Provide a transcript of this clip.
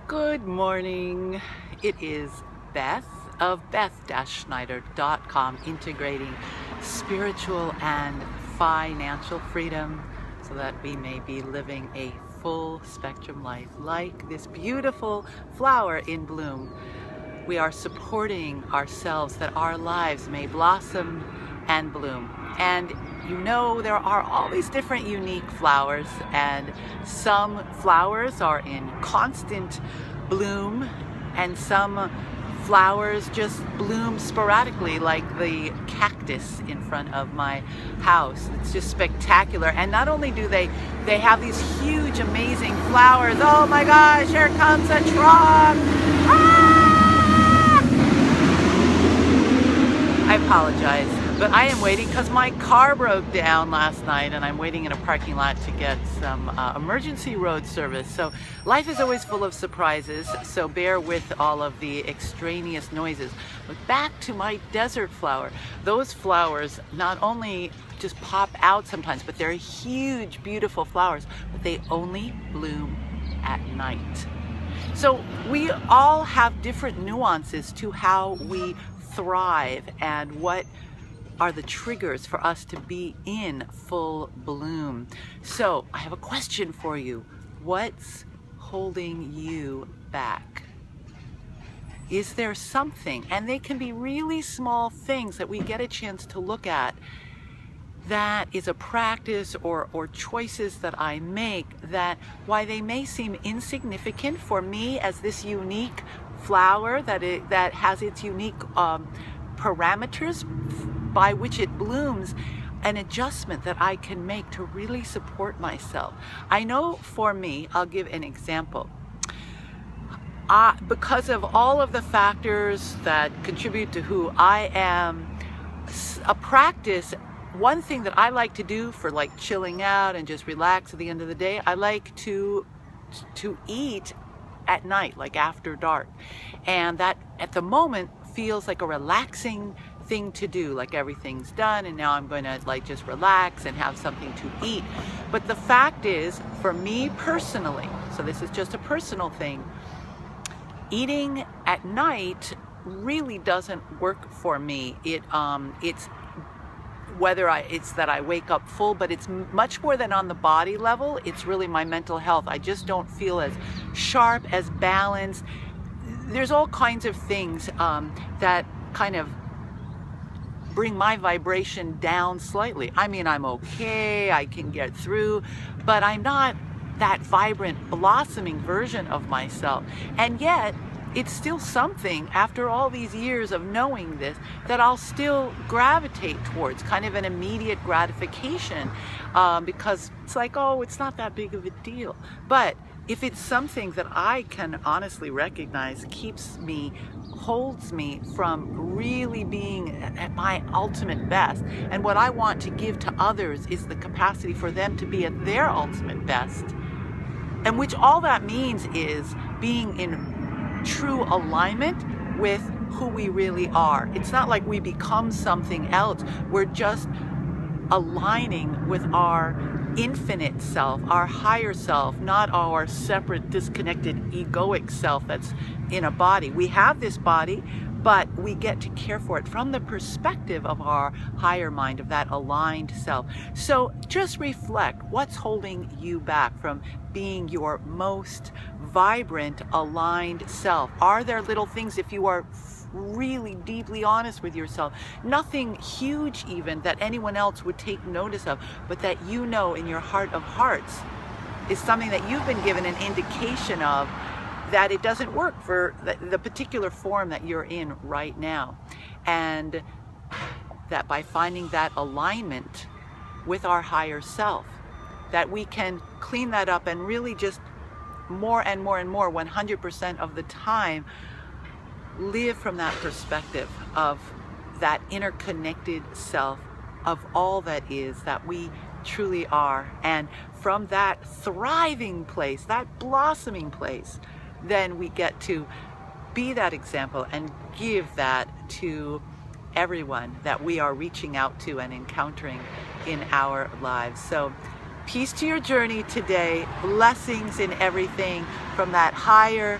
Good morning. It is Beth of beth-schneider.com, integrating spiritual and financial freedom so that we may be living a full spectrum life like this beautiful flower in bloom. We are supporting ourselves that our lives may blossom and bloom. And you know, there are all these different unique flowers, and some flowers are in constant bloom and some flowers just bloom sporadically, like the cactus in front of my house. It's just spectacular. And not only do they have these huge amazing flowers. Oh my gosh, here comes a truck. I apologize, but I am waiting because my car broke down last night and I'm waiting in a parking lot to get some emergency road service. So life is always full of surprises, so bear with all of the extraneous noises. But back to my desert flower. Those flowers not only just pop out sometimes, but they're huge, beautiful flowers, but they only bloom at night. So we all have different nuances to how we thrive and what are the triggers for us to be in full bloom. So I have a question for you. What's holding you back? Is there something, and they can be really small things that we get a chance to look at, that is a practice or choices that I make that, why they may seem insignificant for me as this unique flower that has its unique parameters by which it blooms, an adjustment that I can make to really support myself. I know for me, I'll give an example. Because of all of the factors that contribute to who I am, a practice, one thing that I like to do for like chilling out and just relax at the end of the day, I like to eat at night, like after dark. And that at the moment feels like a relaxing thing to do, like everything's done and now I'm going to like just relax and have something to eat. But the fact is, for me personally, so this is just a personal thing, eating at night really doesn't work for me. It's whether it's that I wake up full, but it's much more than on the body level. It's really my mental health. I just don't feel as sharp, as balanced. There's all kinds of things that kind of bring my vibration down slightly. I mean, I'm okay, I can get through, but I'm not that vibrant, blossoming version of myself. And yet, it's still something, after all these years of knowing this, that I'll still gravitate towards, kind of an immediate gratification, because it's like, oh, it's not that big of a deal. But if it's something that I can honestly recognize holds me from really being at my ultimate best, and what I want to give to others is the capacity for them to be at their ultimate best, and which all that means is being in true alignment with who we really are. It's not like we become something else. We're just aligning with our infinite self, our higher self, not our separate, disconnected, egoic self that's in a body. We have this body, but we get to care for it from the perspective of our higher mind, of that aligned self. So just reflect, what's holding you back from being your most vibrant, aligned self? Are there little things, if you are really deeply honest with yourself, nothing huge even that anyone else would take notice of, but that you know in your heart of hearts is something that you've been given an indication of, that it doesn't work for the particular form that you're in right now. And that by finding that alignment with our higher self, that we can clean that up and really just more and more and more, 100% of the time, live from that perspective of that interconnected self, of all that is, that we truly are. And from that thriving place, that blossoming place, then we get to be that example and give that to everyone that we are reaching out to and encountering in our lives. So peace to your journey today, blessings in everything from that higher